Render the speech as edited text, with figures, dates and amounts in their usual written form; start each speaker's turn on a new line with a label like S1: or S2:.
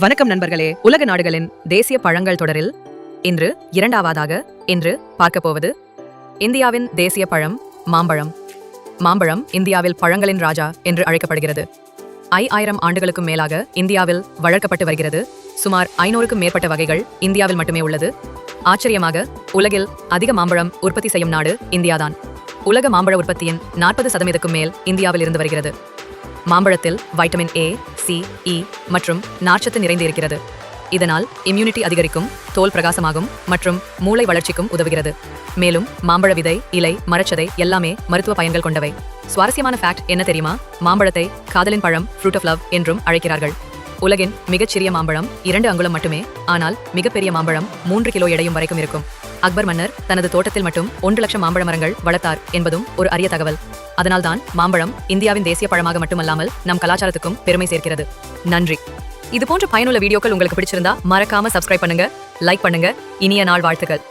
S1: வணக்கம் நண்பர்களே. உலக நாடுகளின் தேசிய பழங்கள் தொடரில் இன்று இரண்டாவதாக இன்று பார்க்கப் போவது இந்தியாவின் தேசிய பழம் மாம்பழம். மாம்பழம் இந்தியாவில் பழங்களின் ராஜா என்று அழைக்கப்படுகிறது. 5000 ஆண்டுகளுக்கும் மேலாக இந்தியாவில் வளர்க்கப்பட்டு வருகிறது. சுமார் 500க்கும் மேற்பட்ட வகைகள் இந்தியாவில் மட்டுமே உள்ளது. ஆச்சரியமாக, உலகில் அதிக மாம்பழம் உற்பத்தி செய்யும் நாடு இந்தியாதான். உலக மாம்பழ உற்பத்தியின் 40%க்கும் மேல் இந்தியாவில் இருந்து வருகிறது. மாம்பழத்தில் வைட்டமின் ஏ, சி, இ மற்றும் நார்ச்சத்து நிறைந்து இருக்கிறது. இதனால் இம்யூனிட்டி அதிகரிக்கும், தோல் பிரகாசமாகும் மற்றும் மூளை வளர்ச்சிக்கும் உதவுகிறது. மேலும் மாம்பழ விதை, இலை, மரச்சதை எல்லாமே மருத்துவ பயன்கள் கொண்டவை. சுவாரஸ்யமான ஃபேக்ட் என்ன தெரியுமா? மாம்பழத்தை காதலின் பழம், ஃப்ரூட் ஆஃப் லவ் என்றும் அழைக்கிறார்கள். உலகின் மிகச்சிறிய மாம்பழம் 2 அங்குலம் மட்டுமே. ஆனால் மிகப்பெரிய மாம்பழம் 3 கிலோ எடையும் வரைக்கும் இருக்கும். அக்பர் மன்னர் தனது தோட்டத்தில் மட்டும் 1 லட்சம் மாம்பழ மரங்கள் வளர்த்தார் என்பதும் ஒரு அரிய தகவல். அதனால்தான் மாம்பழம் இந்தியாவின் தேசிய பழமாக மட்டுமல்லாமல் நம் கலாச்சாரத்துக்கும் பெருமை சேர்க்கிறது. நன்றி. இது போன்ற பயனுள்ள வீடியோக்கள் உங்களுக்கு பிடிச்சிருந்தா மறக்காம சப்ஸ்கிரைப் பண்ணுங்க, லைக் பண்ணுங்க. இனிய நாள் வாழ்த்துக்கள்.